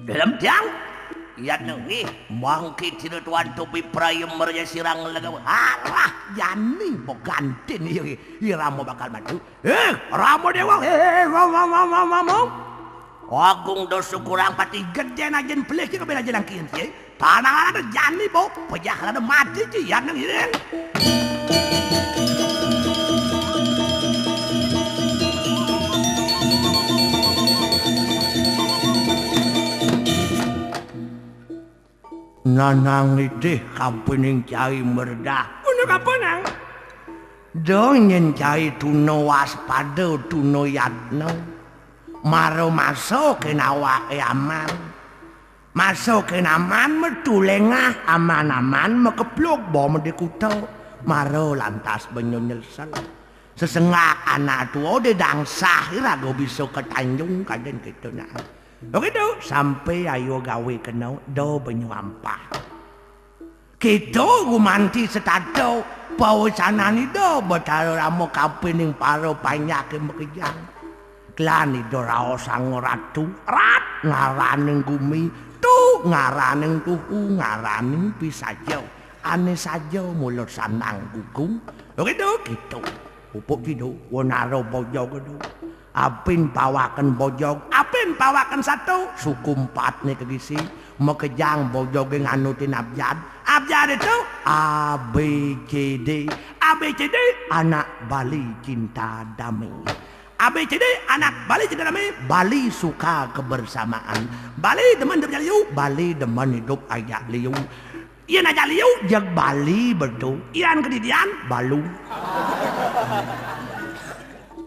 Dalam tiang ya nengi bangkit sinu tuan topi prayem merja sirang lagaw arah jani bogantin iya ramo bakal maju ramo dewa ngomong agung dosu kurang pati gede najen pelih kita bela jenang kian sih tanah ada jani bo pejah ada mati sih ya nengi nanang idih kampening cai merdah uno kampenang donyen cai tuno waspada tuno yatno maro masuk ke awake aman masuk ke aman metu lengah aman-aman mekepluk bom di kuto maro lantas benyo nyelsel sesengak anak tua de dangsah irago bisa ke Tanjung kaden gitu nah begitu sampai ayo gawe kena do banyu ampah gitu gumanti setado bawa sanani do betaro ramo kapening paro panyake mekejang klani do raos sang ratu rat ngaraning gumi tu ngaraning tuhu ngaraning pisajo ane saja mulut sanang gugung begitu gitu pupuk gitu wonaro bojo gitu apin pawakan bojog apin pawakan satu suku 4 nih kegisi mekejang bojog nganutin abjad abjad itu ABCD ABCD anak Bali cinta damai ABCD anak Bali cinta damai Bali suka kebersamaan Bali demen liu Bali demen hidup ajak liu ian ajak liu jag Bali betul ian kedidian balu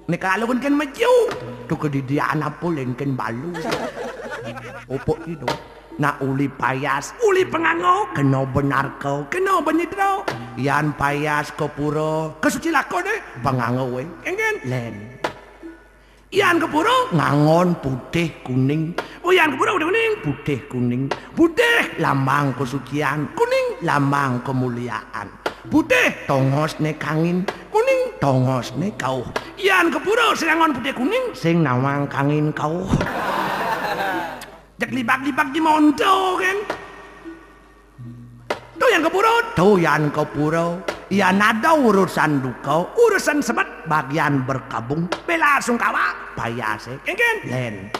nek kalau kan maju tu kedidian apa kan balu opok itu nak uli payas uli pengango kena benar kau kena benidro yan payas ke pura kesuci lako deh pengango we kengen len yan ke pura ngangon putih kuning oh yan ke pura udah kuning putih kuning putih lambang kesucian kuning lambang kemuliaan putih tongos nek angin kuning tongos nek kau ian kepuro senangon putih kuning sing nawang kangin kau jak libak-libak di mondo kan tuh yang kepuro tuh yang kepuro ian ada urusan duka urusan sebat bagian berkabung bela sungkawa payase kan len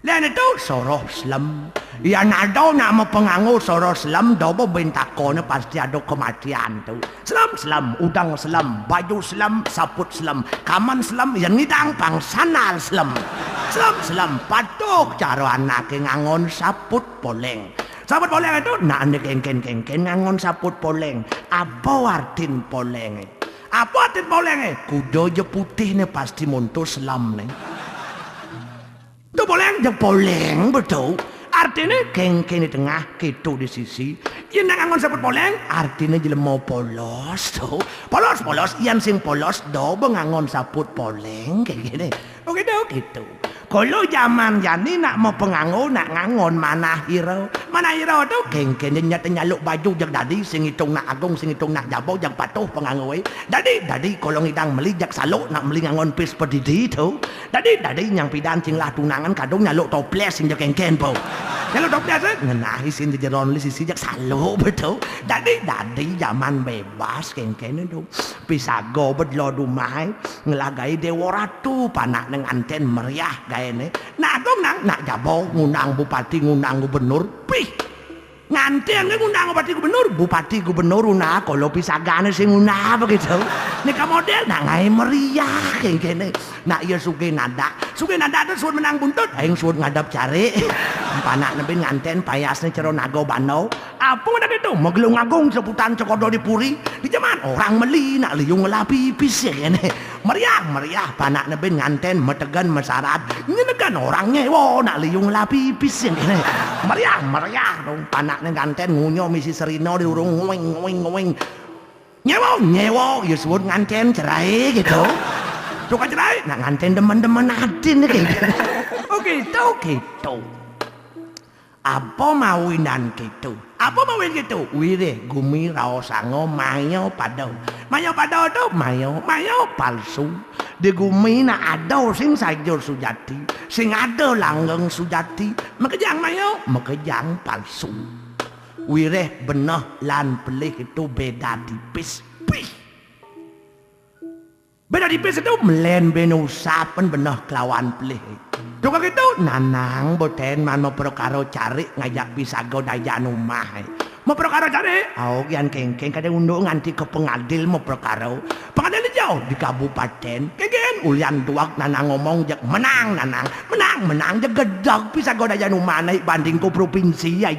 itu soroh Islam yang ada nama pengangu soroh Islam dobo bentakone pasti ada kematian tuh Islam udang Islam baju Islam saput Islam kaman Islam yang ngidang pangsanal Islam patuh cara anak ngangon saput poleng itu nah ane kengken ngangon saput poleng apa artin poleng kudo je putih nih pasti monto Islam nih itu poleng betul artinya kengken di tengah gitu di sisi yang ngangon saput poleng artinya jadi mau polos tuh polos yang sing polos do ngangon saput poleng kayak gini gitu kalau zaman jani nak mau pengango nak ngangon mana hero tuh kengken nyaluk baju jak dadi sing hitung nak agung sing hitung nak jabo jak patuh pengango dadi kalau ngidang meli jak saluk nak meli ngangon pis pedidi tuh dadi yang pidan cing lah tunangan kadung nyaluk toples sing jak kengken po nyaluk toples ngenahi sing di jeron li sisi jak saluk betul dadi zaman bebas kengken itu pisago bedlo dumai ngelagai dewa ratu panak neng anten meriah gaene nah dong nak jabo ngundang bupati ngundang gubernur pih nganten ngundang bupati gubernur nah kalau pisagane sing ngundang begitu nika model nah ngai meriah kayak gini nah iya suge nada itu suut menang buntut aing suut ngadap cari panak nebin nganten payasnya cero nago banau apa ngadap itu megelung agung seputan cokodo di puri di zaman orang meli nak liung ngelapi pipis ya gini meriah panak nebin nganten metegan mesarat nyenegan orang nyewo nak liung ngelapi pipis ya gini meriah dong panak nganten ngunyo misi serino di urung ngoweng nyewo ya suut nganten cerai gitu suka cerai nak nganten demen-demen adin kayak gitu gitu. Apa mawinan gitu? Apa mawin gitu? Wire gumi raosango mayo padao. Mayo padao to mayo palsu. Di gumi na ado sing sayur sujati, sing ado langgeng sujati. Makejang mayo, makejang palsu. Wire benah lan pelih itu beda tipis. Beda tipis itu melen benu sapen benah kelawan pelih. Juga gitu, nanang boten man mau perkara cari ngajak bisa godaya rumah. Mau perkara cari? Oh, kian kengkeng kada unduk nganti ke pengadil mau perkara. Pengadil jauh di kabupaten. Kengkeng ulian duak nanang ngomong jak menang jak gedog bisa godaya rumah naik banding ku provinsi ya.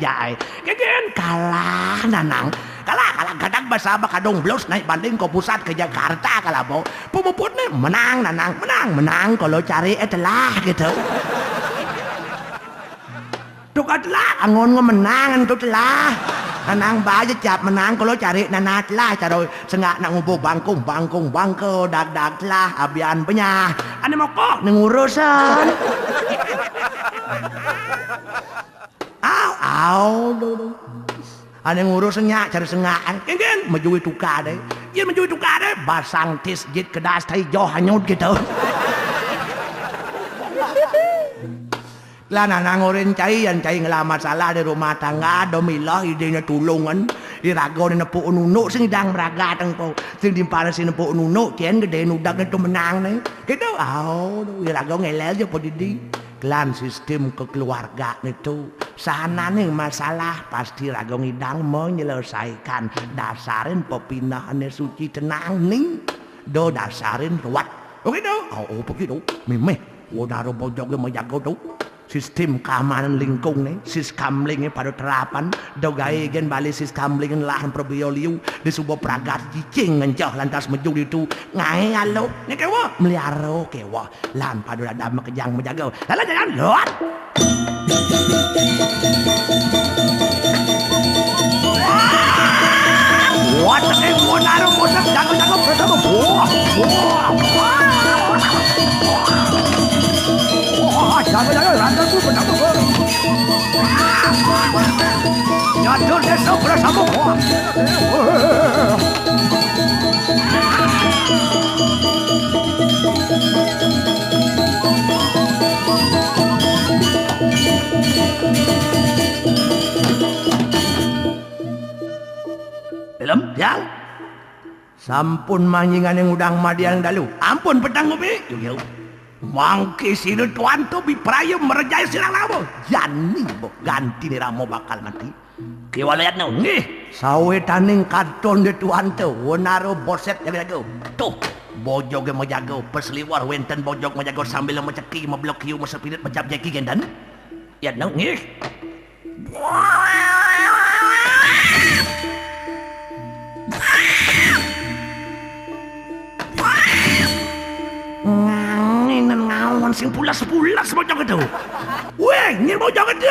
Kengkeng kalah nanang. Kalah gadang bahasa bakadong blos naik banding ke pusat ke Jakarta kalah bo. Pemuputnya menang kalau cari itulah gitu. Tuk adalah angon menang itu telah. Nanang baja cap menang kalau cari nanat lah cara sengak nak ngubo bangkung bangko dag lah abian punya. Ane mau kok ngurusan. Au. Ada ngurusnya cari sengaan, kengkeng menjual tukar deh, dia menjual tukar deh, basang tis jit kedas tay jauh hanyut gitu. Lah nanang orang cai ngelamat salah di rumah tangga, domilah idenya tulungan, irago ni nepuk nunuk sing dang meraga tengpo, sing dimpana si nepuk nunuk, kian gede nudak itu menang nih, gitu. Irago ngelel je podidi. Klan sistem kekeluargaan itu sana nih masalah pasti rago ngidang menyelesaikan dasarin pepindahannya suci tenang nih do dasarin ruat begitu mimeh wonaro bojognya menjago tuh sistem keamanan lingkung nih siskamling pada terapan do gaya gen balik siskamling lahan perbioliu di sebuah pragat cicing ngencah lantas menjudi itu ngai alo nih kewa meliaro kewa lan pada ada makejang menjaga lalu jangan lot wah tapi wonaro bojog jago bersama jago lantas tu benar benar nyadur desa bersama film yang sampun manjingan yang udang madiang dalu ampun pedang ngopi yuk mangki sini tuan tu biprayum merejai silang labo jani bo ganti ni ramo bakal mati kiwalayat no nih sawetaning karton de tuan tu wonaro boset jaga tuh bojog yang menjaga perseliwar wenten bojog menjaga sambil menceki meblok hiu mesepinit mencap jeki gendan ya no nih ngawan sing pulas bojog itu. Weh, ini bojog itu.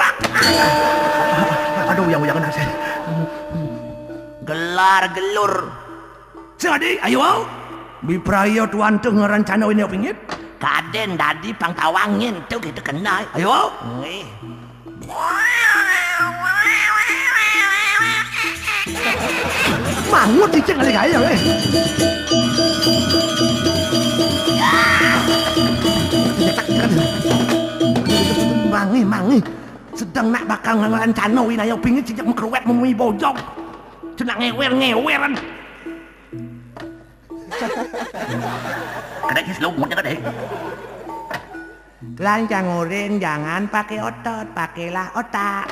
Aduh, yang nasi. Gelar-gelur. Jadi, ayo. Biprayo tuan tu ngerancana ini pingit. Kaden dadi pangtawangin tu gitu kena. Ayo. Mangut diceng kali kaya mangi sedang nak bakal ngerancana winaya pingit sejak mengkeruet memui bojog cenang ngeweran kadang selumut ya kadang lancang urin jangan pakai otot pakailah otak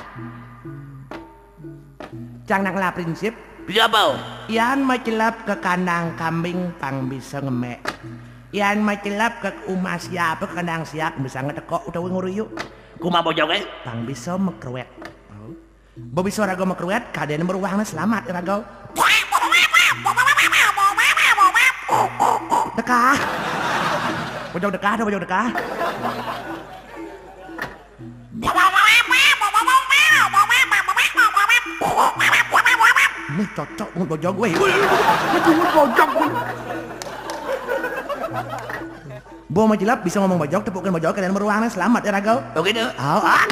janganlah prinsip siapa? Yan macelap ke kandang kambing pang bisa ngemek yan macelap ke umah siapa ke kandang siak bisa ngetekok utawa nguruyuk kuma bojog pang bisa mekruet bo bisa rago mekruet kaden beruangna selamat rago dekah bojog dekah ini cocok dengan bojog gue bojog Bo majilap bisa ngomong bojok, tepukkan bojok kalian meruangnya selamat ya Rago. Oke deh. An.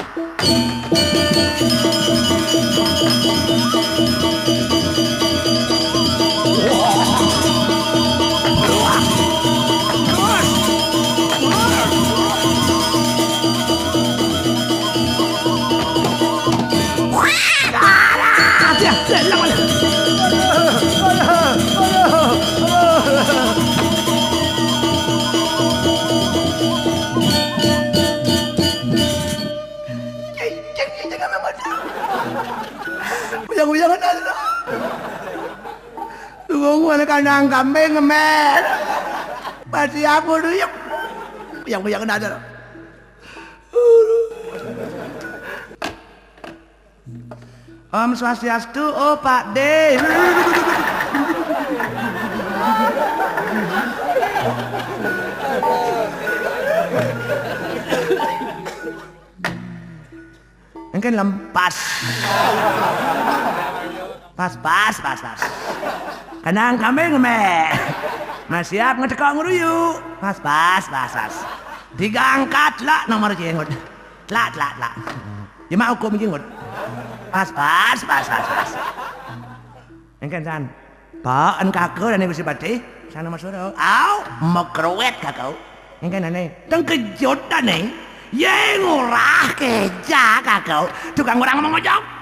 Uyang-uyangan aja. Tunggu ada kandang kambing ngemen. Pasti aku dulu. Uyang-uyangan aja. Om Swastiastu, oh Pak D. Mungkin lempas. Pas. Kanang kambing me. Mas siap ngedekok ngeruyu. Pas. Diangkat lah nomor jenggot. Tlak. Ya mau hukum jenggot. Pas. Mungkin san. Pak en kakak dan ibu si bati. Sana masuk. Au, mekruet kakak. Mungkin aneh. Teng kejutan nih. Ye ngurah keja kakak. Tukang orang ngomong ngojok.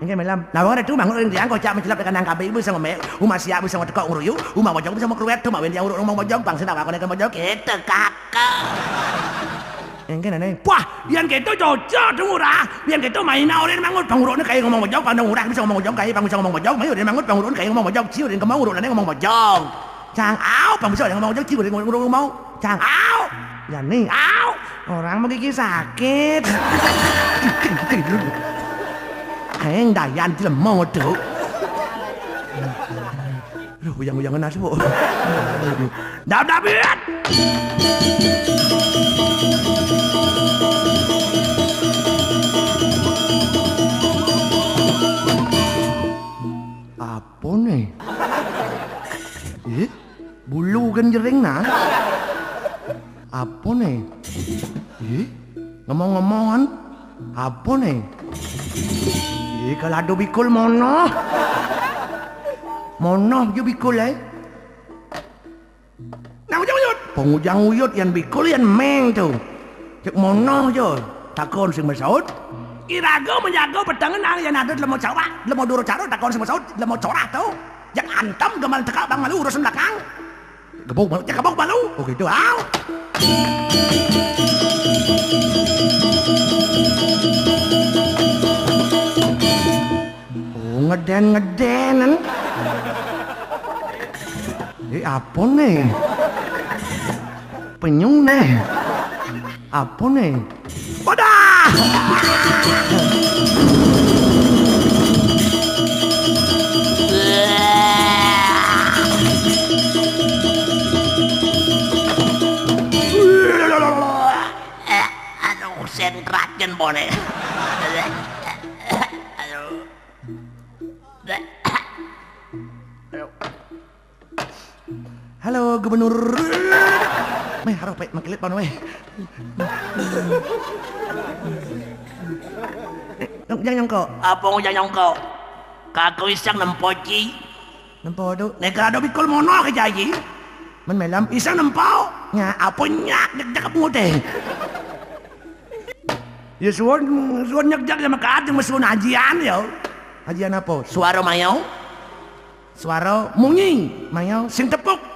Ini malam, nah orang itu bangun orang kocak mencelap dengan nangka ibu bisa ngomel, umah siap bisa ngedekok nguruyu, umah mojok bisa ngekruet, tuh mawen yang ngomong mojok, bang sedang aku nekan mojok, gitu kakak. Yang aneh, wah, yang gitu cocok tuh murah, yang gitu mainan orang mangut pangurutnya kayak ngomong mojok, pandang murah bisa ngomong mojok, kayak bang bisa ngomong mojok, main orang mangut pangurutnya kayak ngomong mojok, ciu dan kemau urutnya ngomong mojok, cang au, bang bisa ngomong mojok, ciu dan ngomong cang au, ya nih au, orang mau gigi sakit. Heng dayan di lemah tuh. Loh, uyang-uyangan nasi bu. Dapat. Apa nih? Bulu genjering nah. Apa nih? Ngomong-ngomongan. Apa nih? Kalau ada bikul mono yo bikul pengujang uyut yang bikul yang meng tuh cek mono yo takon sing masaud irago menjago pedangan yang ada lemau cawa lemau duro caro takon sing masaud lemau corah tuh yang antam gemal tekak bang malu urusan belakang gebok malu oh gitu au ngeden apa nih penyung nih apa nih wadah aduh sentrajen bone halo gubernur meh harap baik makilit pan weh jangan nyongko apa ngujang nyongko kaku isang nempoci nempo do neka do bikul mono ke jayi men melam isang nempo nya apa nyak jak penguteh ya suon nyak sama kaat yang mesun hajian yo hajian apa suara mayau suara munyi mayau sing tepuk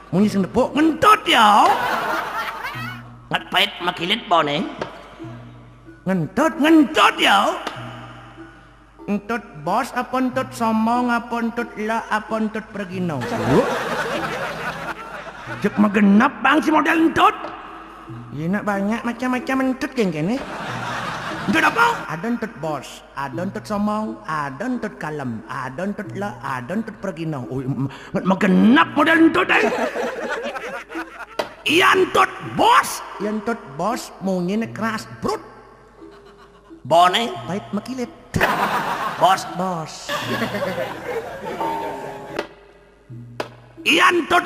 munyi sing tepuk ngentut yo ngat pait makilit bone ngentut yo ngentut bos apa ngentut sombong apa ngentut la apa ngentut pergino jek magenap bang si model ngentut iya nak banyak macam-macam ngentut yang kene ngentut apa? Ada ngentut bos, ada ngentut sombong, ada ngentut kalem, ada ngentut la, ada ngentut pergino. Oh, magenap model ngentut iya ngentut bos mungkin keras brut bone pahit makilit Iantut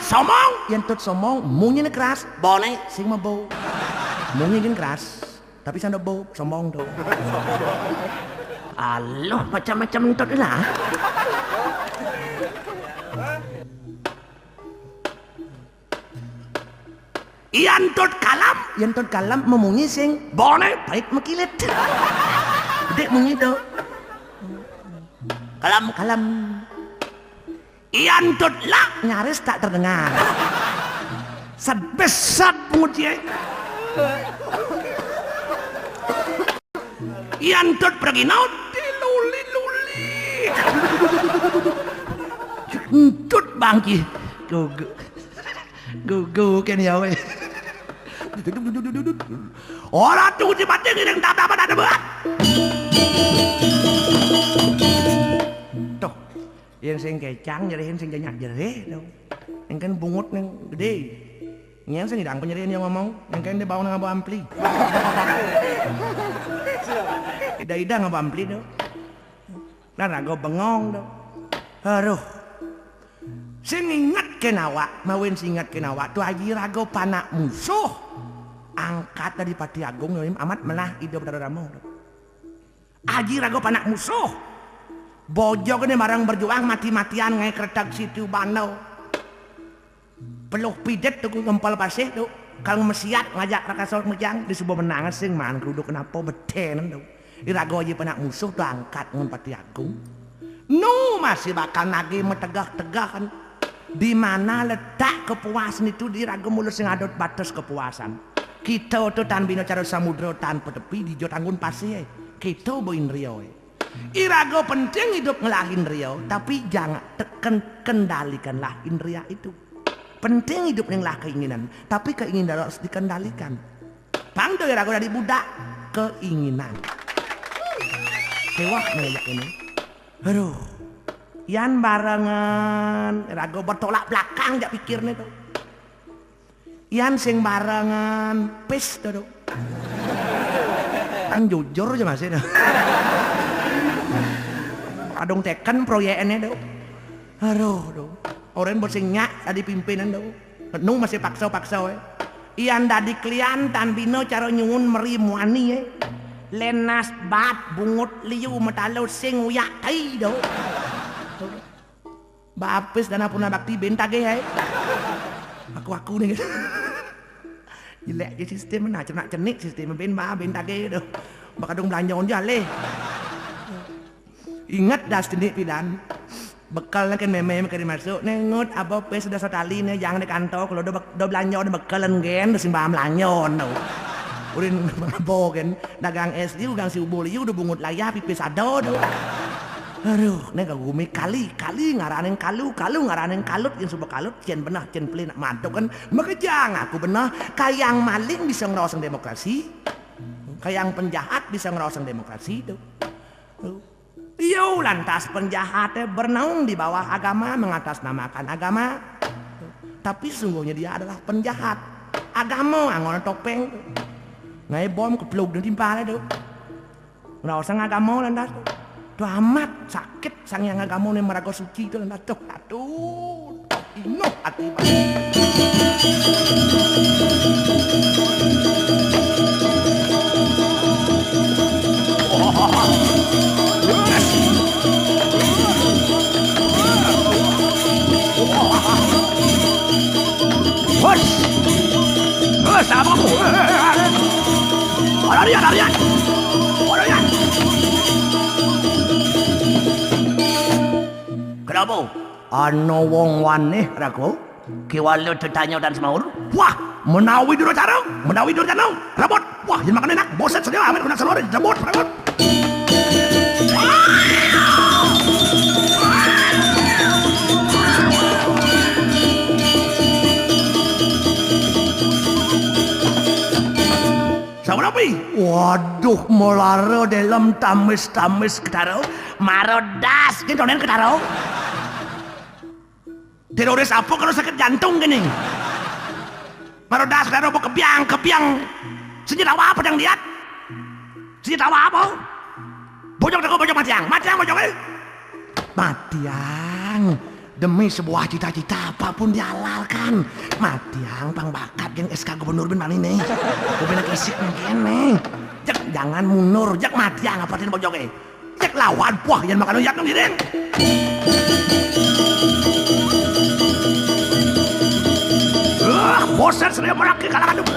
somong mungkin keras boleh sing mabau mungkin keras tapi sana bau sombong tuh aloh macam-macam entut lah Iantut kalam memungi sing boleh baik mekilit dek mungi tuh kalam Iantut lah nyaris tak terdengar sebesar pungut Iantut pergi naut diluli-luli entut bangki go kan ya we orang tunggu di batin yang tak dapat ada buat yang sing kecang jadi yang sing janyak jere dong yang kan bungut yang gede yang sing hidang penyerian yang ngomong yang kan dia bawa ngabu ampli ida ngabu ampli dong dan rago bengong dong aduh sing ingat kenawa mawin sing ingat kenawa tuh haji rago panak musuh angkat dari Pati Agung amat melah hidup dari ramu haji rago panak musuh bojok ini barang berjuang mati-matian ngai kertak situ banau peluk pidet tuh ngempal pasih tuh kalau mesiat ngajak rakasol mejang di sebuah menangan sing man keruduk kenapa beten tuh irago aja penak musuh tuh angkat ngan Pati Agung masih bakal nagi metegah-tegah kan di mana letak kepuasan itu di rago mulut sing adot batas kepuasan kita tuh tan bino cara samudra tanpa tepi di jotanggun pasih kita boin rio irago penting hidup ngelahin Rio tapi jangan kendalikanlah indria itu penting hidup yang lah keinginan tapi keinginan harus dikendalikan pangdo irago dari budak keinginan kewah ngajak ini aduh yan barengan irago bertolak belakang jak pikirnya tuh yan sing barengan pes tuh kan jujur aja masih dah adong teken proyeknya do aduh orang bersingnya tadi pimpinan do nung masih paksa ian dadi klian tan bino cara nyungun meri muani lenas bat bungut liu metalo sing uyak tai do bapis dana puna bakti bentage aku nih jelek je sistem mana cenak cenik sistem bentage do bakadong belanja onja leh ingat das tindik pidan bekal kan meme kari masuk nengut apa pe sudah setali nih yang di kantor kalau udah belanja udah bekalan gen udah simbah melanyon tau udah mabo kan dagang es liu gang si ubul liu udah bungut layah pipis ado tau aduh nih kak gumi kali ngaranin kalu ngaranin kalut yang suka kalut cien benah cien pelin mantuk kan makejang aku benah kayang maling bisa ngerosong demokrasi kayang penjahat bisa ngerosong demokrasi tuh Iyo lantas penjahatnya bernaung di bawah agama mengatasnamakan agama tapi sungguhnya dia adalah penjahat agama angon topeng ngai bom keplug dan timpalnya tuh nggak usah agama lantas tuh amat sakit sang yang agama nih merago suci itu lantas tuh aduh inoh hati Sama aku. Larian. Kenapa? Ano wong waneh rago? Kiwalo tetanya dan semaur. Wah, menawi dulu carong. Rabot. Wah, yang makan enak. Boset saja amin kena seluruh. Rabot. Waduh, molaro dalam tamis ketaro, marodas, gentonen ketaro. Teroris apa kalau sakit jantung gini? Marodas ketaro, kepiang. Senjata apa yang lihat? Senjata apa? Bojok matiang. demi sebuah cita-cita apapun dihalalkan. Matiang pangbakat yang SK Gubernur ben mani nih. Aku bina kisik kene. Jak jangan mundur, jak matiang apa tin bojoge. Jak lawan puah yang makan uyak nang direng. Bosan saya meraki kalangan itu.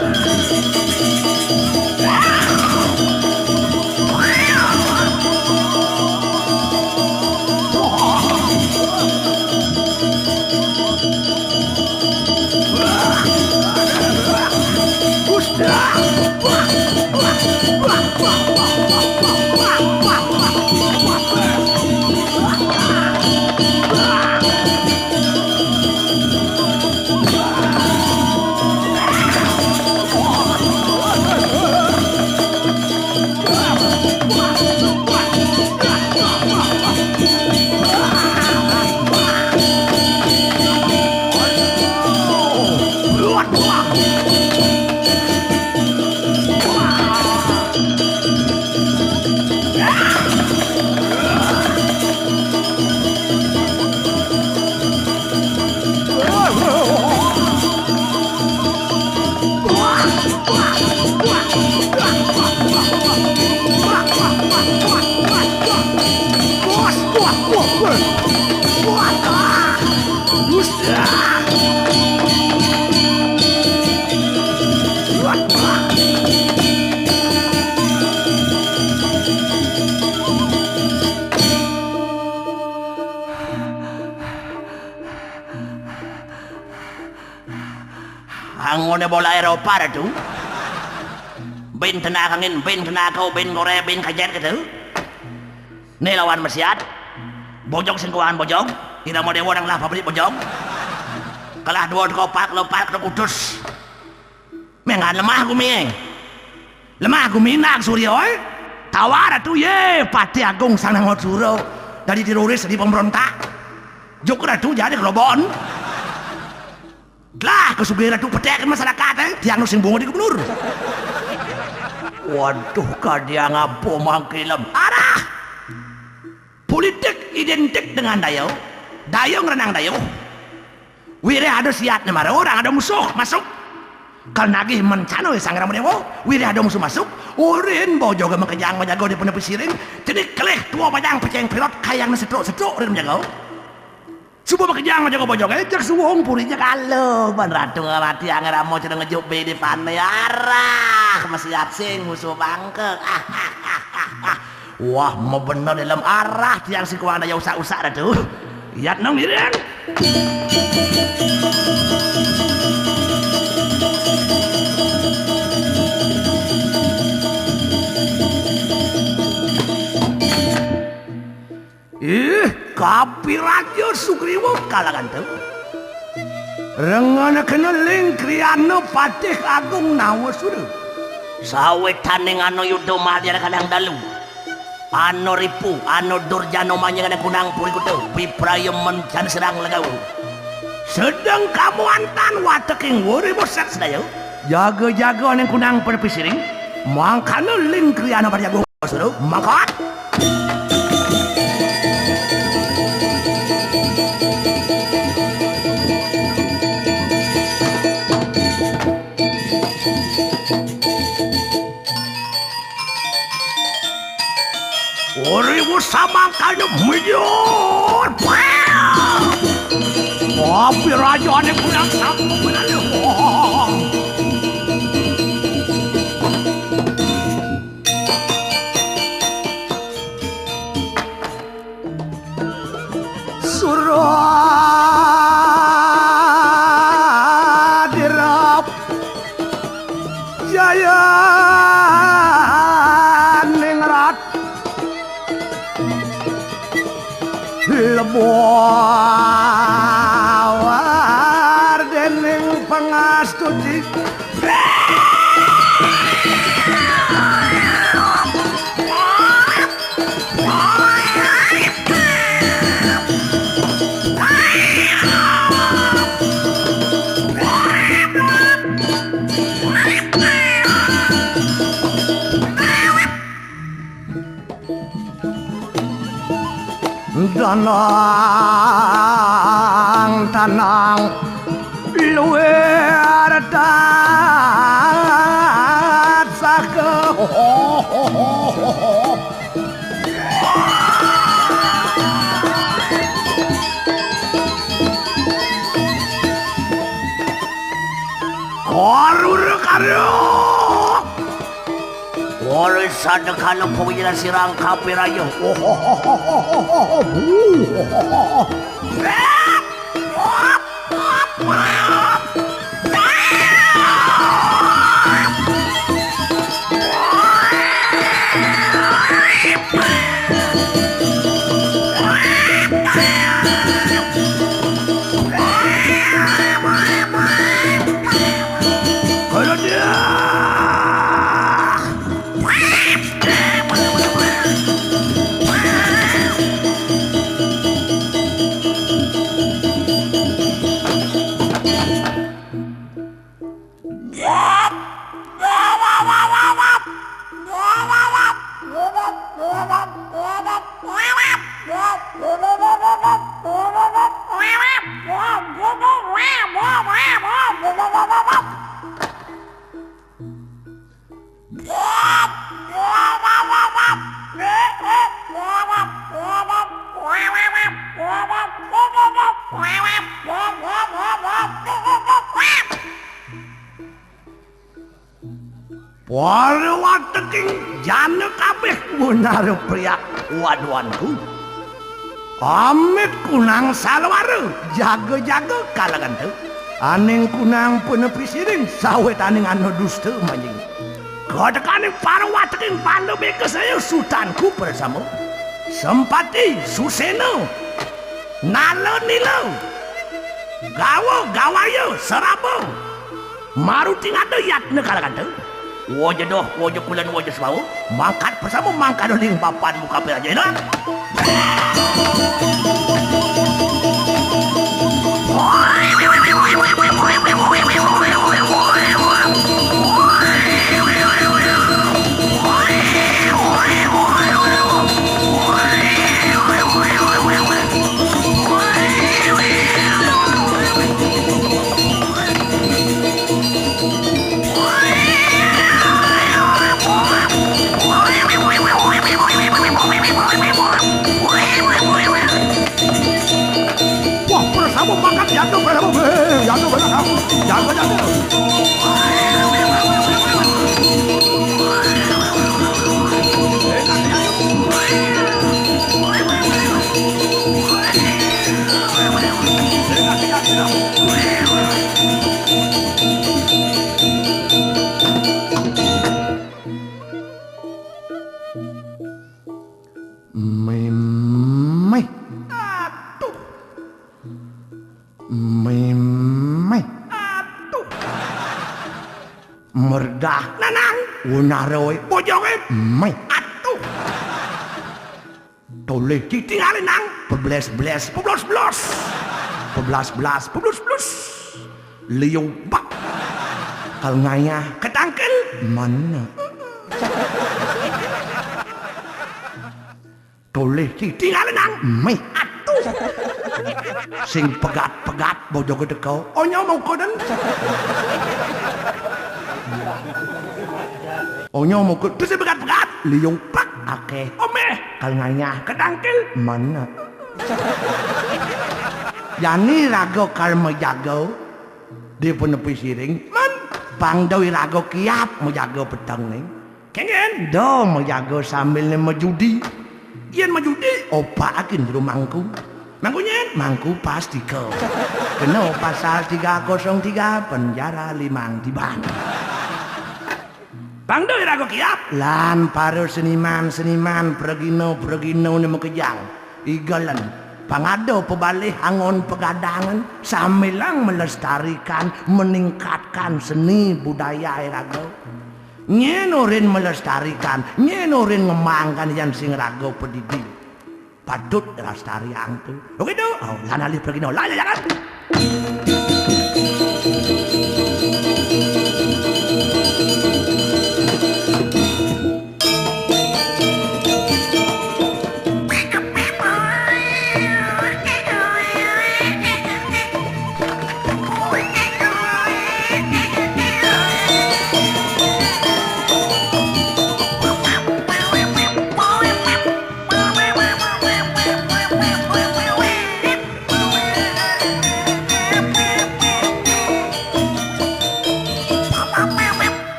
Angone bola Eropa dah tu. Ben kena angin, ben kena kau, ben Korea, ben kajet gitu. Ni lawan Mesiat. Bojong singkuan bojong. Tidak mau dewa nang lah pabrik bojong. Kalah dua kopak, lopak, kudus. Mengan lemah gumi. Lemah gumi nak Suryo. Tawar tu ye, Pati Agung sang nang Suro. Dari teroris di pemberontak. Jokra tu jadi kelobon. Lah kesugihan itu petekan masyarakat tiang nu sing bunga di gubernur. Waduh kadia ngapo mangkilam arah politik identik dengan dayo ngerenang dayo wire ada siat nama orang ada musuh masuk kalau nagih mencano sang ramu dewo wire ada musuh masuk urin bojoga makejang menjago di penepi siring jadi kelih tua pajang peceng pilot kayang setruk urin menjago subuh makejang menjago bojoga jak suwung purinya kalau ban ratu ngamati angin ramo cenang ngejuk di pantai arah masih sing musuh bangke wah mau bener dalam arah tiang si kuang daya usak-usak dah tu lihat nong direng Kapi Raja Sugriwa kalangan tu rengana kena lingkriano Patih Agung Nawasura sawit taning ano yudo madya kadang dalu ano ripu ano durjano manya kana kunang puri kutu piprayem mencan serang legau sedang kamu antan wateking wuri bosak sedayo jaga-jaga aneng kunang perpisiring mangkana lingkriano Patih Agung Nawasura mangkat Oribu sama kanya milyon. Tapi raja ini kurang sama benar. Surah dirap jaya ningrat lebawar dening pangastuti dana tanang luar dat sake Korur karo Oleh sadekana pawila sirang kapirayo Para wateking jane kabeh munar priyak waduanku. Amit kunang salwara jaga-jaga kalangan teu. Aning kunang penepi siring sawetaning anu dusta manjing. Kadekane para wateking pandepe kesaya sultanku bersama. Sempati Suseno. Nalo nilo. Gawo gawayo serabo. Maruting ada yatne kalangan teu. Wajah doh, wajah kulan, wajah sebau. Mangkat bersama mangkat doling papan muka peraja ini. Kamu makan jatuh bersama jatuh bersama jatuh merdah nanang unaroy bojonge mai atuh toleh ditinggalin nang pebelas liu bak kal ngaya ketangkel mana toleh ditinggalin nang mai atuh sing pegat-pegat bojoge dekau onyo mau koden Onyo mau ke terus begat-begat liung pak akeh omeh kalnganya kedangkil mana yani rago kalma jago di penepi siring man pangdawi rago kiap mau jago petang nih kengen do mau jago sambil majudi yen majudi opa akin di rumahku mangkunya mangku pasti kau kena pasal 303 penjara 5 di Bandung Bang Doi rago kiap lan para seniman pergino nemu kejang igalan pangado pebalih angon pegadangan samilang melestarikan meningkatkan seni budaya rago nyenorin melestarikan nyenorin ngemangkan yang sing rago pendidik padut lestari ang tu oke do lan alih pergino lan jangan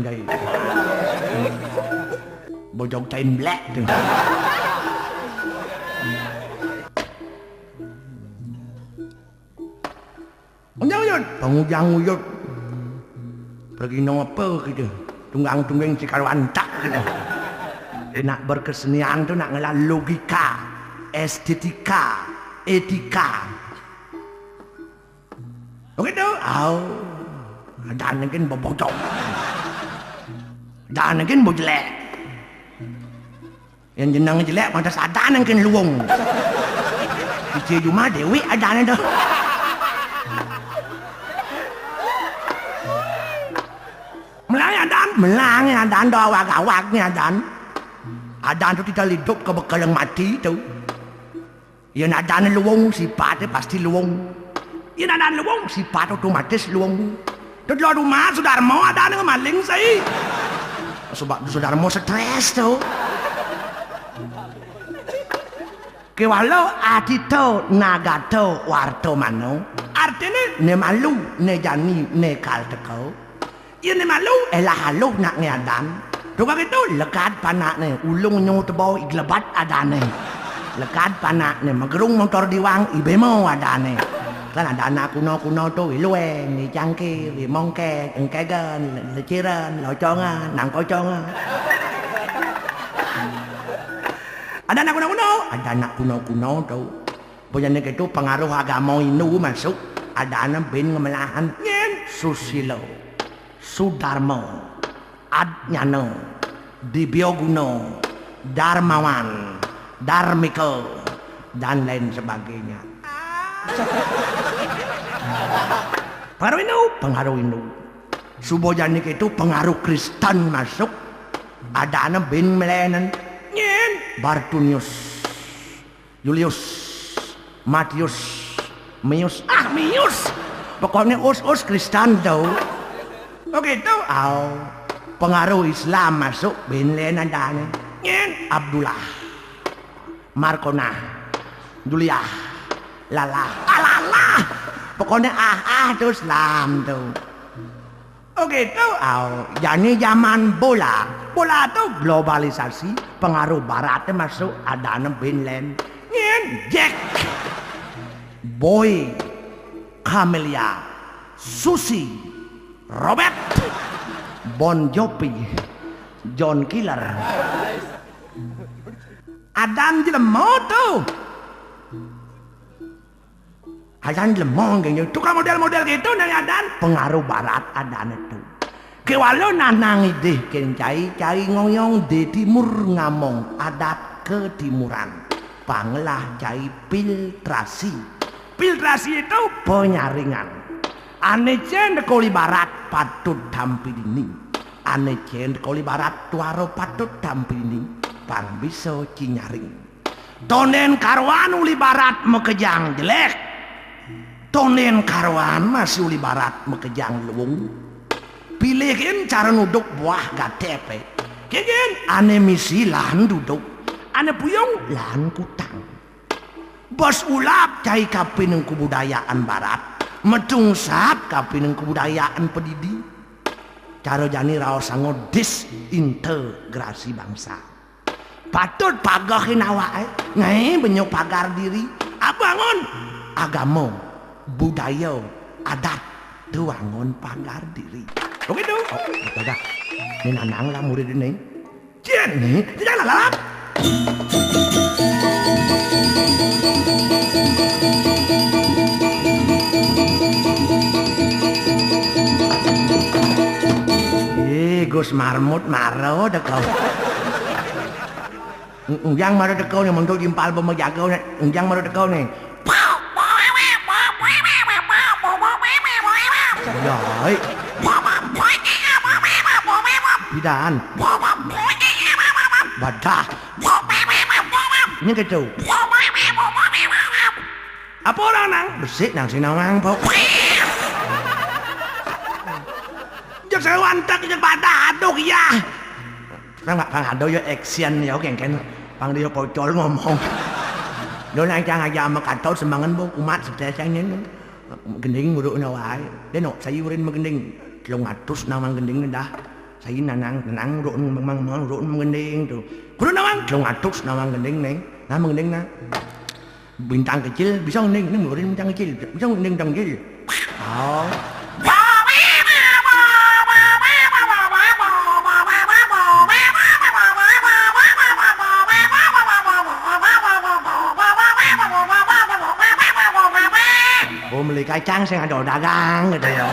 kayak bojong tain black tuh. Pengujang-uyut pergi nopo gitu, tunggang-tunggang si karuantak gitu. Nak berkesenian tuh nak ngelah logika, estetika, etika. Begitu? Ada mungkin bobocok, ada mungkin bojelek. Yang jenang jelek pantas ada mungkin luwung. Di rumah Dewi ada nih. Melangnya dan doa-wak-waknya dan adan tu tidak hidup ke bekal yang mati tu. Yang adan luwung sifatnya pasti luwung. Yang adan luwung sifat otomatis luwung. Tu di rumah Sudarmo ada yang maling sih. Sebab Sudarmo stres tu. Kewalau ati tu naga tu warto mano. Artinya ne malu ne jani ne kal tekau. Ini malu, halu nak ngeadan. Tukang itu lekat panak ni, ulung nyu tebau iglebat ada ni. Lekat panak ni, magerung motor diwang ibemo ada ni. Kan ada anak kuno-kuno tu, ilueng, icangki, mongke, engkegan, leciran, locongan, nangkocongan. Ada anak kuno-kuno, ada anak kuno-kuno tu. Punya ni itu pengaruh agama Hindu masuk. Ada anak bin ngemelahan, Susilo. Sudarmo, Adnyano, Dibyoguno, Darmawan, Darmiko, dan lain sebagainya. Pengaruh Hindu. Subojanik itu pengaruh Kristen masuk. Ada anak bin Melenan, Bartunius, Julius, Matius, Mius, Mius. Pokoknya us Kristen tau. Begitu, pengaruh Islam masuk bin Lenan dan Abdullah, Markona, Julia, Lala, pokoknya tu Islam tu. Begitu, jadi zaman bola tu globalisasi, pengaruh Barat masuk ada bin Len, Jack, Boy, Camelia, Susi. Robert, Bon Jovi, John Killer, Adam jelema tu. Adam jelema gitu. Tukang model-model gitu dari Adam. Pengaruh Barat Adam itu. Kewalau nanang ide cari ngoyong di timur ngamong adat ketimuran. Panglah cai filtrasi. Filtrasi itu penyaringan. Ane cen koli barat patut dampini. Ane cen koli barat tuaro patut dampini. Pang bisa cinyaring. Tonen karwan uli barat mekejang jelek. Tonen karwan masih uli barat mekejang luwung. Pilihin cara nuduk buah gatepe. Kegen ane misi lahan duduk. Ane puyong lahan kutang. Bos ulap cai kapin kebudayaan barat. Medung sap kapineng kebudayaan pedidi. Cara jani raosango disintegrasi bangsa. Patut pagahin awake, ngai benyok pagar diri. Abangun agama, budaya, adat, tuangon pagar diri. Begitu. Dah. Ini nanang lah murid ini. Cian nih, tidak lalap. Gus marmut maro dekau. Unjang maro dekau ni mentuk jimpal pemejagau ni. Unjang maro dekau ni. Yoi. Bidaan. Badah. Ini gitu. Apa orang nang? Besik nang sinawang po. Saya wantak je pada aduk ya. Pang ado yo action yo kan pang dia pocol ngomong. Do nang cang aja makatau sembangan bo umat setesangnya gending nguruk na wae. Dia no sayurin magending 300 nang gending dah. Saya nanang run mengending tuh. Kudu nawang dong atus nawang gending neng. Nah mengending nah. Bintang kecil bisa ngending ngurin bintang kecil. Bisa ngending bintang kecil. Oh. Beli kacang saya ada dagang gitu ya.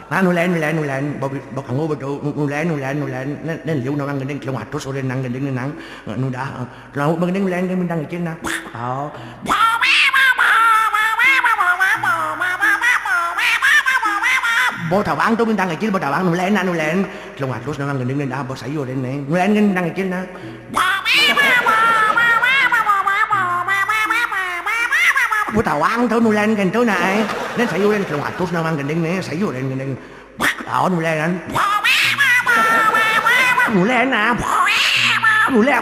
Nah nulen bak ngo betul nulen nen liu nang gending kilo atus ore nang gending nang nudah lau gending nulen bintang kecil nah. Oh. Bố thawang tu bintang kecil bố thawang nulen kilo atus nang gending dah bố sayo den ne nulen bintang kecil nah. Bố tawang tau nulen kan tu nai nên sayo den kilo atus nang gending ne sayo den gending. Đó nulen nah nulen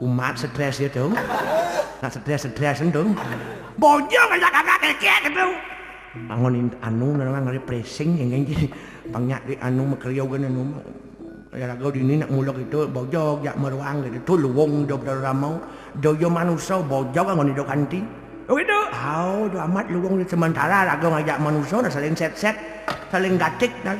kumat stres dia tu nak stres tu bojong aja kagak kek tu bangun anu nang ngari pressing yang jadi pangnya di anu makriau kan anu ya lagu di ni nak mulak itu bojong jak meruang gitu luwung do ramau do yo manusia bojong ngon do kanti. Oh itu, do amat luwung di sementara lagu ngajak manusia dah saling set saling gatik dah.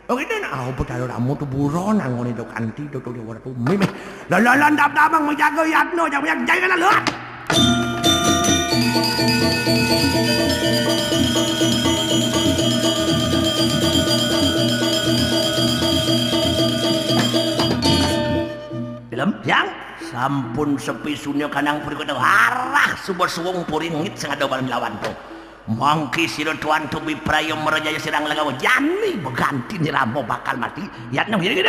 Oh itu nah, betul ramu tu buron ngon do kanti do dia war tu mimi. Lalan dap-dabang menjaga yatno jangan jangan lah. Film yang sampun sepi sunyo kanang puri kudu harah subur suwung puri ngit sing ada bareng lawan tu. Mangki sira tuan tu biprayo merajaya sirang lagaw jani beganti ni ramo bakal mati. Yatno gini.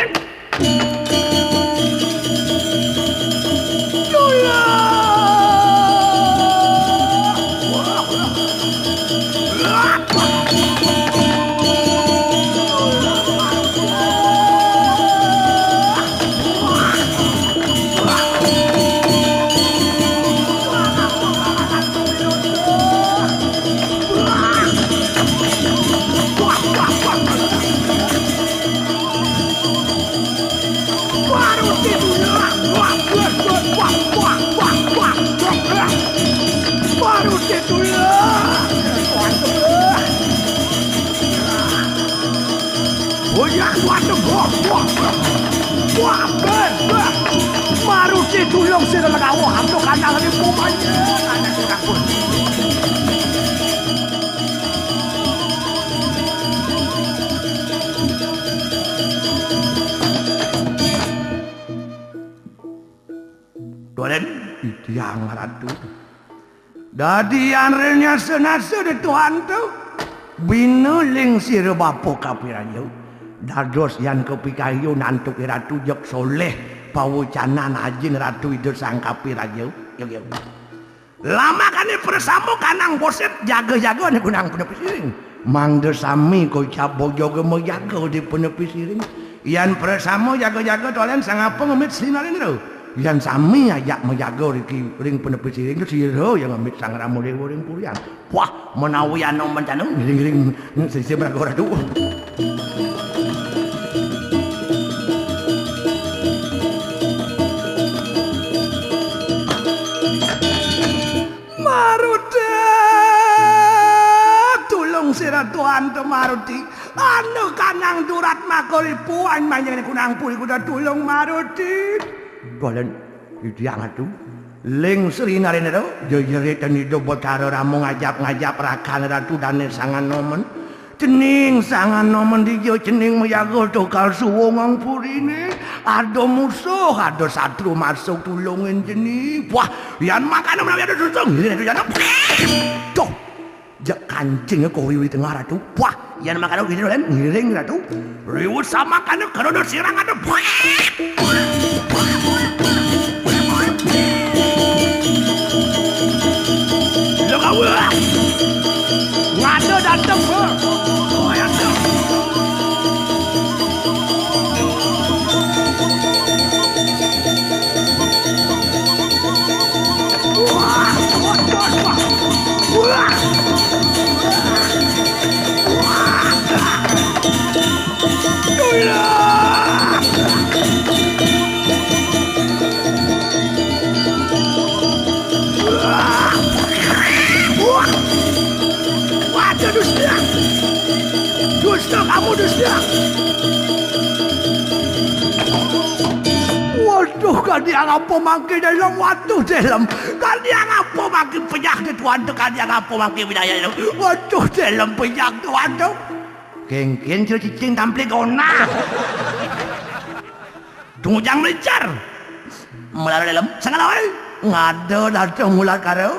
Maruti tulong sila lagawa hamdo kanang ni pumanya kanang sila pun. Dolen itiang ratu. Dadi anrenya senasa de Tuhan tu binuling sira bapo kapirayo. Dados yang kepikayu nantuk ratu jok soleh pawucanan ajin ratu itu sang kapirayo. Yo. Lama kan bersama kanang boset jaga-jaga ni kunang penepi siring. Mangde sami ko cap bojo ge mejaga di penepi siring. Yan bersama jaga-jaga tolen sang apa ngemit sinalin tu. Yan sami ajak menjaga ring penepi siring tu sira yang ngemit sang ramu dewa ring purian. Wah, menawi anu mencanu ngiring sisi beragora tu. Maruti tulung sira Tuhan tu Maruti anu kanang durat makori puan manjang kunang puri kuda tulung Maruti dolen idiang atu ling sri narene do jejeretan hidup botaro ramu ngajap rakan ratu dan sangan nomen cening sangan nomen dijo cening meyago tokal suwongang purine ada musuh ada satru masuk tulungin cening wah yan makan menawi ada susung itu yan tuh jak kancing ko wiwi tengah ratu wah yan makan gini dolen ngiring ratu riwut sama kan karono sirang ada lo kawa ngado dateng oh ya wah Dusta kamu dusta. Waduh, kalian apa makin dalam waduh dalam. Kalian apa makin penyakit waduh, kalian apa makin penyakit. Waduh dalam penyakit waduh. Kengken cicing tampil gona. Tunggu jangan melencar. Mulai dalam, sangat lawai. Ngado datang mulai karo.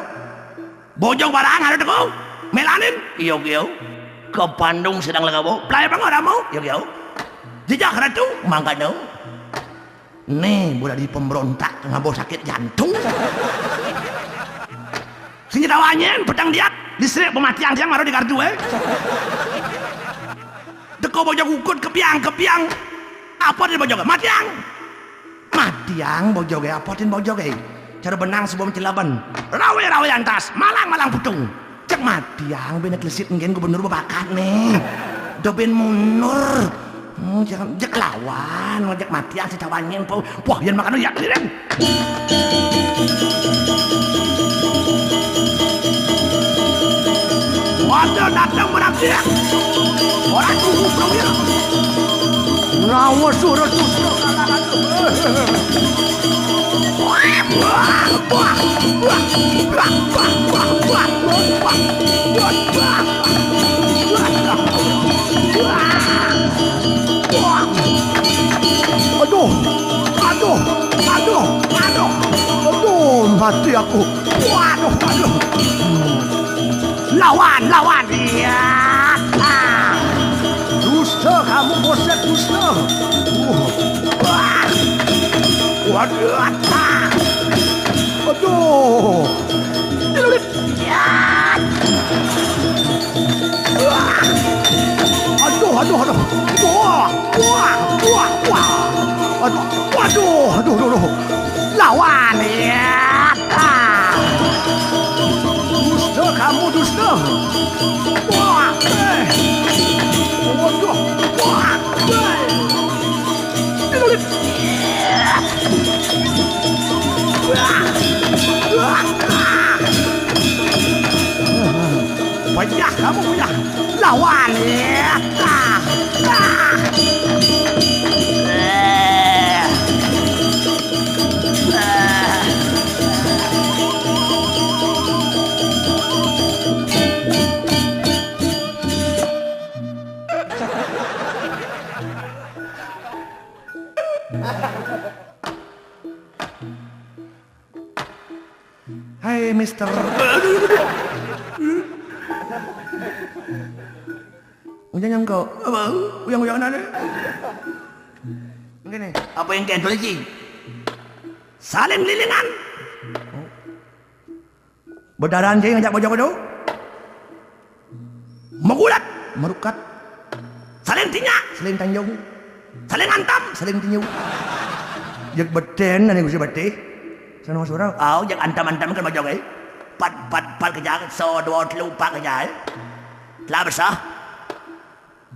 Bojong barang ada teko. Melanin, iyo ke Bandung sedang lagabo. Playa bang orang mau, iyo. Jejak ratu, mangga no. Nih, boleh di pemberontak ngabo sakit jantung. Senjata wanyen, pedang diat, listrik pematian siang maru di kartu Teko bojong ukut kepiang. Apa di bojong? Matiang bojong apa tin bojong cara benang sebelum cilaban. Rawe antas, malang putung. Cek matiang benek lesit ngen gubernur babakat nih. Dobin mundur. Jangan jek lawan, ngajak matiang si cawanyen po. Wah, yang makan ya liren. Waduh, datang menakdir. Orang tunggu prawira. Nawa suruh susu. Aduh, mati aku. Waduh. Lawan, lihat. Dusta, kamu boset dusta. Waduh. Lihat. Aduh. Waduh. Lawan, lihat. Dusta, kamu dusta. Banyak kamu punya lawan ya. Hai Mister. Jangan kau, apa? Uyang ada. Begini, apa yang kau tulis? Saling lilingan. Berdaran je ngajak bojo-bojo. Megulat, merukat. Saling tinyak, saling tanjung. Saling antam, saling tinyu. Jak beten ane gusi bete. Sana surau, jak antam-antam kan bojo ge. Pat kejak so 2 3 4 kejak. Telah besar.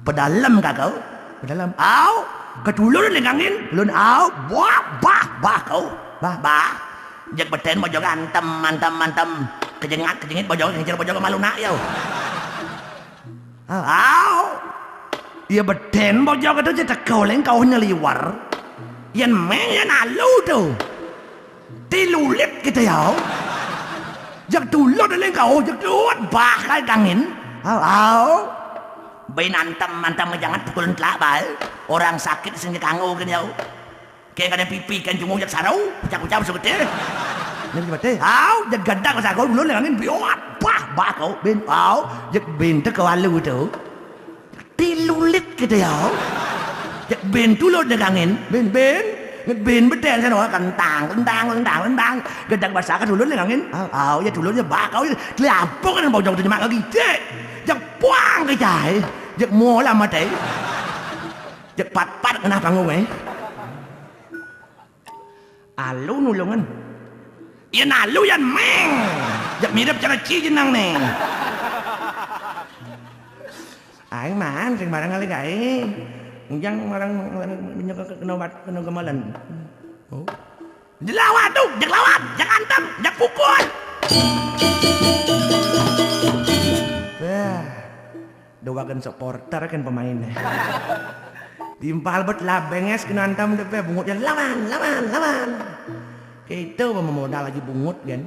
Pedalam kau, pedalam. Ketulur lengangin, ulun bah kau, bah. Jak beten bojo antam, kejengit bojo ngejar bojo malu nak yau. Ia beten bojo tu je tekau leng kau nyeliwar. Yan meng yan alu tu. Tilulit kita yau. Jak tulur leng kau, jak tuat bah kai kangin. Bain antam jangan pukulun telak bal. Orang sakit sing kangu kan yau. Kayak kadang pipi kan cungu jak sarau, ucap sebetulnya. Nanti bete, jak gadak ka sakau dulu lengangin biot. Bah kau ben jak ben tu kau alu tu. Tilulit kita yau. Jak ben tulur lengangin, ben beten sana kentang. Gadak basah ka tulur lengangin. Ya tulurnya bah kau. Kelampung kan bojong tu mak lagi. Jak puang ke jai. Jak mola mati. Jak pat kena panggung Alu nulungan. Yan alu yan meng. Jak mirip cara jenang nih. Aing man sing barang kali gae. Yang marang kena gemalan. Jelawat tu, jak antam, jak pukul. doakan supporter kan pemainnya. Timpal bet labenges kena antam depe bungutnya lawan. Itu memodal lagi bungut kan.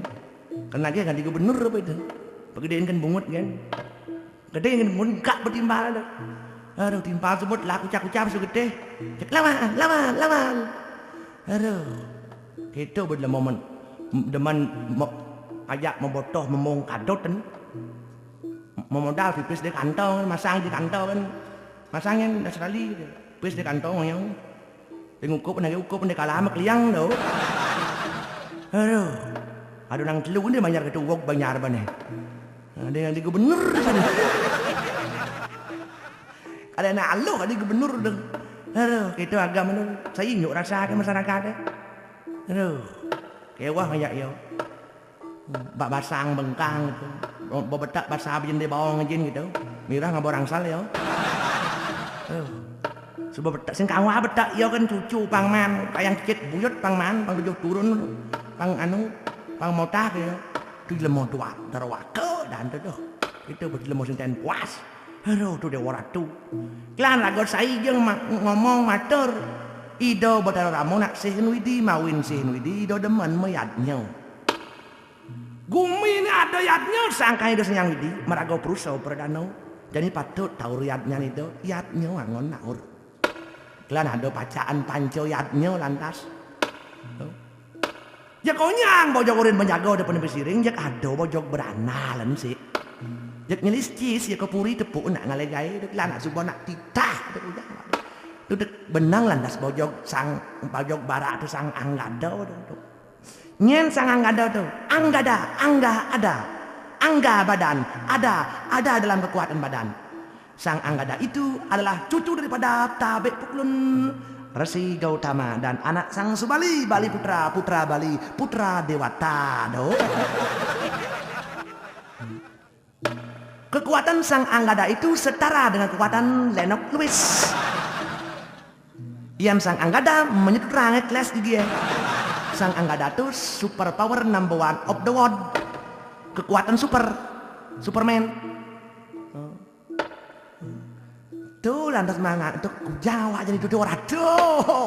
Kena lagi ganti gubernur apa itu. Pegedein kan bungut kan. Gedein kan bungut gak bertimbal ada. Aduh timpal sebut lah kucap-kucap segede. Cek lawan. Aduh. Itu betul momen deman ajak membotoh memong kadot kan. Memodal pipis di kantong masang di kantong kan. Masangin dah sekali. Pipis di kantong yang. Di ngukup di kalah sama kliang tu. Aduh nang telu ni banyak ketuwok banyak apa ni. Ada yang di gubernur sana. Ada nak alo ada gubernur dong. Kita agama tu saya ingat rasa ke masyarakat eh. Kewah banyak yo. Bak basang bengkang gitu. Bebetak basah bijen di bawah ngejin gitu. Mirah ngabo rangsal yo. Sebab betak sing kawah betak yo kan cucu pangman, kayang cicit buyut pangman, pang tujuh turun, pang motah gitu. Tu lemah tua, darwake dan tu. Itu betul lemah sing ten puas. Tu dia waratu. Klan lagu saya jeung ngomong matur. Ido betara ramu nak sihin widi mawin sihin widi ido demen mayatnya. Gumi ni ada yatnya sangka itu senyang widi merago perusaha perdana. Jadi patut tahu riatnya itu yatnya wangon naur. Klan ada bacaan panco yatnya lantas. Ya kau nyang bojok urin menjaga depan besiring jak ada bojok beranalan sih. Jak nyelis cis ya kepuri tepuk nak ngalegai klan nak subuh nak titah. Tu benang landas bojok sang bojok barak tu sang anggada tu. Nyen sang anggada tu. Angga badan ada dalam kekuatan badan. Sang anggada itu adalah cucu daripada Tabek Puklun Resi Gautama dan anak sang Subali, Bali Putra Bali, Putra Dewata. Kekuatan sang anggada itu setara dengan kekuatan Lennox Lewis. Yang sang anggada menyetrang kelas di dia. Sang anggada itu super power number one of the world. Kekuatan Superman. Tuh lantas mangat untuk Jawa jadi duduk orang tuh.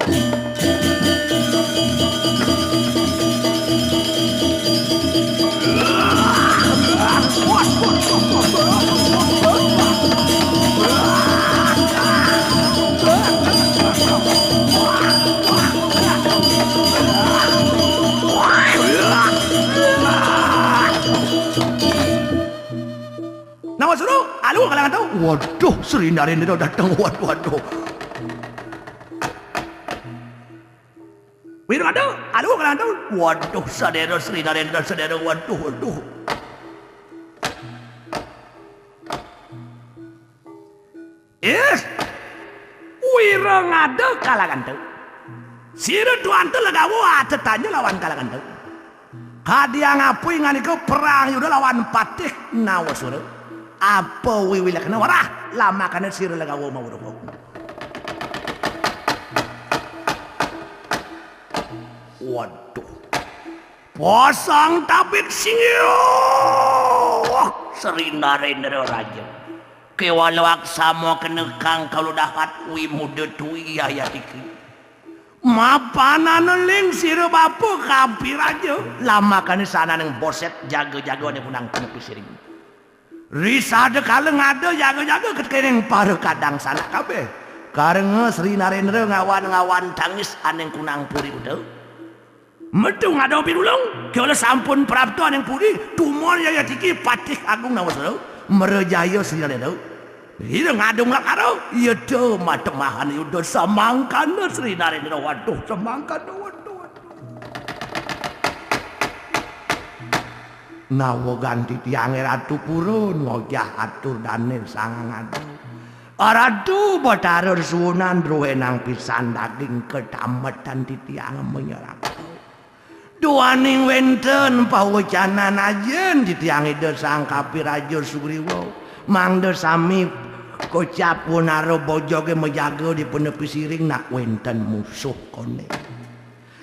Nama suruh, alu kalangan tahu. Waduh, Sri Narendra datang. Waduh. Wira ada, alu kalangan tahu. Waduh, sadera Sri Narendra sadera. Waduh. Yes, Wira ngada kalangan tahu. Sira tuan tu lagawo tanya lawan kalangan tahu. Kadia ngapui nganiku perang yuda lawan Patih Nawasura. Apa wiwila kena warah lama kana sira lagawo mawruh. Waduh. Pasang tabik singyo. Sri Narendra Raja. Kewalawak samo kenekang kalau dapat wi muda tuwi ayatiki. Mapanan ling sira bapu kampir aja. Lama kana sana nang boset jaga-jaga ne punang penepi siring. Risa ada kaleng ada jaga-jaga kekeneng para kadang salah kabeh. Karena Sri Narendra ngawan tangis aneng kunang puri udah. Metu ngado pirulung, kala sampun prapto aneng puri, tumon ya tiki Patih Agung Nawasura, merejaya Sri Narendra. Ira ngadong lakaro, iya do matemahan yudo samangkan Sri Narendra. Waduh, samangkan waduh. Nawa ganti tiange ratu purun ngojah atur danir sangang adu. Aradu batarur sunan ruwenang pisan daging ketamatan di tiang menyerap. Duaning wenten pawacanan ajen di tiang ide sang kapirajur Sugriwa. Mangde sami kocap punaro bojoge menjaga di penepi siring nak wenten musuh kone.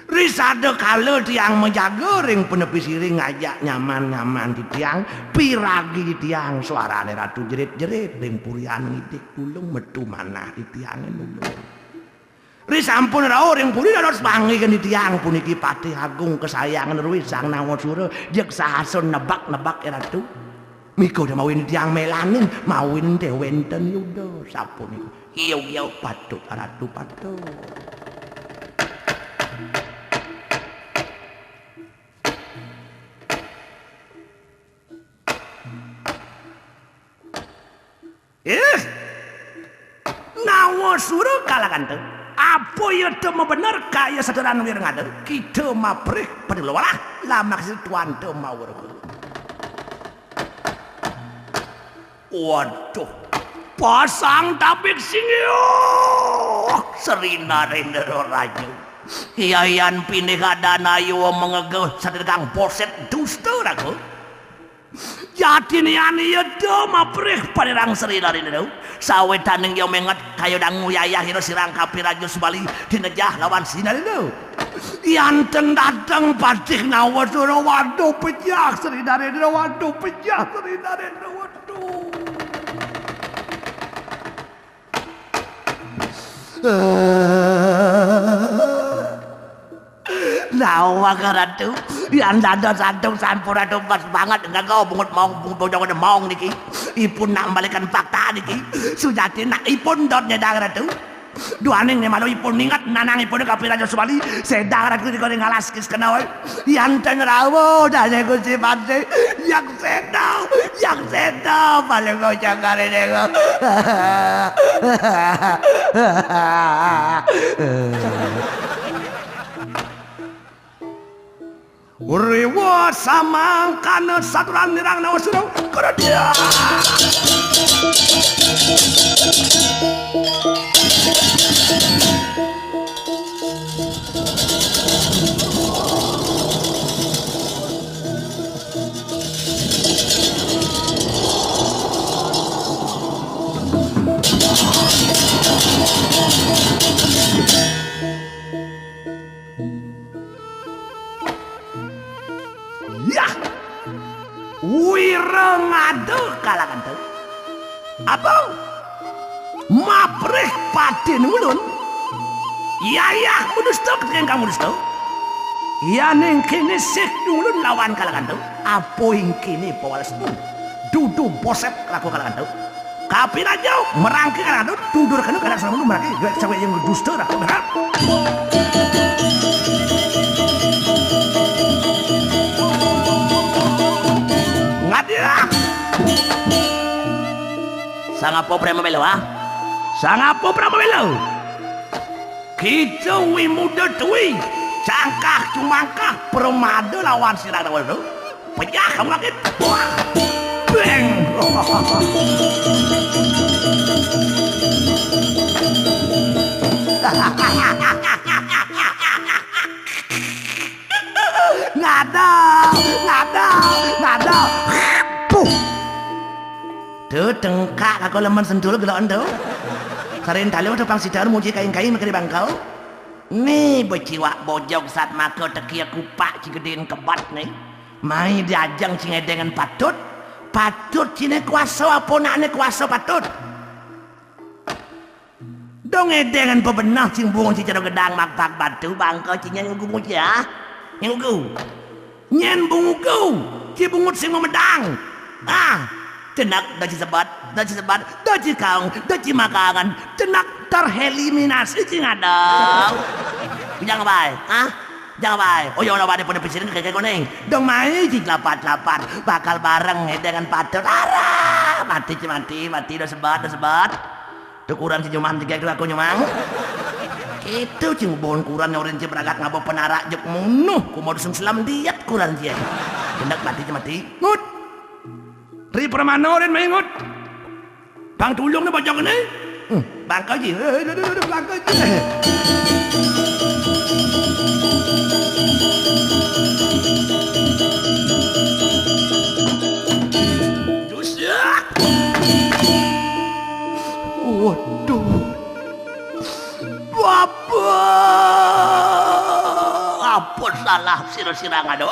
Risade kala tiang menjaga ring penepi siring ngajak nyaman-nyaman di tiang piragi di tiang suarane ratu jerit-jerit ring purian ngidik tulung metu manah di tiang nulung risampun rao ring puri dados panggiken di tiang puniki Patih Agung kesayangan ruwi Sang Nawasura jek sahasun nebak-nebak ratu miko mawin tiang melanin mawin teh wenten yuda sapunika iya patut ratu patut. Nawasura kalakan teu apa ya teu bener kaya sadaran wir ngade kita maprih padulawala lah maksud tuan teu mawur waduh pasang tabik singyo serina rendero rajo hiayan pinih adana yu mengegeh sadergang poset dusta rago jadi niani yedo maprih padirang serina rendero sawetaning yo menget kayo dangu yayah hiro sirang kapirajo subali dinejah lawan sinar itu yanten datang Patih Nawasura waduh pejah serina rendero waduh pejah serina rendero waduh Nawa karatu yang dada santung sampura pas banget enggak kau bungut mong niki ipun nak balikan fakta niki sujati nak ipun dot nyedang ratu duaning ne malu ipun ningat nanang ipun kapirajo subali sedang ratu dikone ngalas kis kenal yanten rawo dane Gusti Patih yang sedang paling kau jangkare nego Uriwa samangkana saturan nirang Nawasura keradia Wirengade kalakan teu apa maprih Patih nulun yayah mudusta ketika kamu mudusta ya ning kene sik nulun lawan kalakan teu apa ing kene pawalas dudu poset laku kalakan teu kapirajo merangke kalakan teu tundur kana kana sama merangke sampai yang dusta dah benar Sangapo Pramabelo Sangapo Pramabelo kita wi muda tuwi cangkah cumangkah permada lawan sirang Nawasura pejah kamu lagi beng ngada tuh tengkak aku leman sentul gelokan tuh sarin tali udah pang sidar muji kain-kain makanya bangkau nih beciwak bojong saat maka tekia kupak cigedein kebat nih mai diajang cingedengan patut cine kuasa apa naknya kuasa patut dong edengan pebenah cing bungung cicaro gedang makpak batu bangkau cinya ngugu muji ya ngugu nyen bunguku cibungut sing memedang tenak daci sebat daci kaung daci makangan tenak tereliminasi cing ada jangan baik jangan baik oh ya orang pada pikirin kayak koneng dong mai cing lapat bakal bareng dengan patut arah mati udah sebat tuh kurang cing nyuman tiga aku nyumang itu cing bohon kurang orang cing beragak ngabo penarak jek munuh kumodusum selam diet kurang cing tenak mati ngut Ri Pramanoren mengut. Bang tulung na bajang ni. Bang kaji. Bang kaji. Dosa. Waduh. Bapak. ampun salah sira-sira ngado.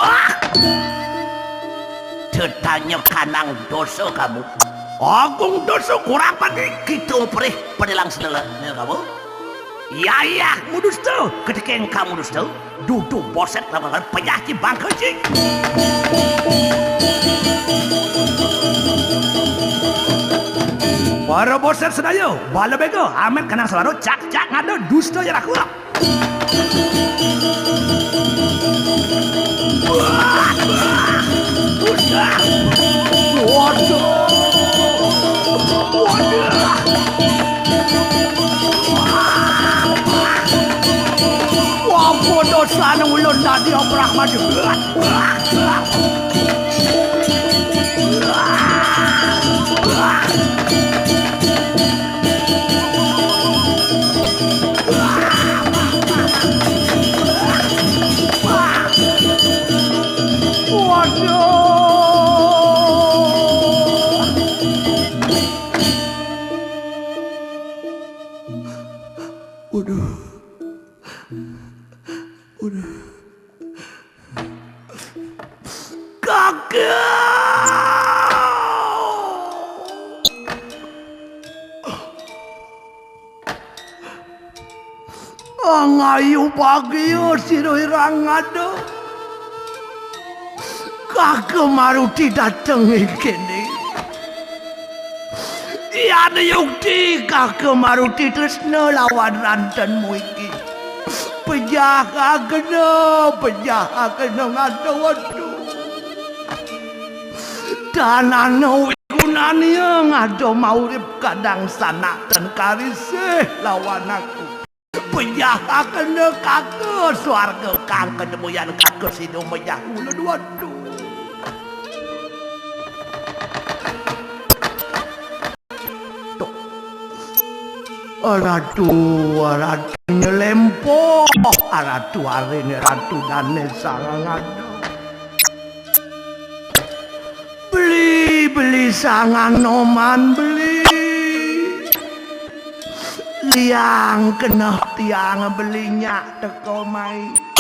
Tetanya kanang dosa kamu. Agung dosa kurang pati gitu perih padilang sedela kamu. Ya mudus tuh ketika yang kamu mudus tuh duduk boset lawan penyaci bangka cik. Para boset sedayo bala bego amet kanang selalu cak ngado dusta ya aku. Dusta. Waduh. Dosa nang ulun tadi oprah maju. Ngayu pagi siro irang ada kagak maruti dateng kene iya ada yukti kagak maruti tresna lawan rantenmu iki penjaga kena ngada waduh dan anu gunani ngado maurip kadang sana dan karisih lawan aku penjaga kena kagak suarga kang kedemuyan kagak sidung menjahulun waduh Ratu nyelempo Ratu arene Ratu dane sangang ada beli sangang noman beli liang kena tiang belinya teko mai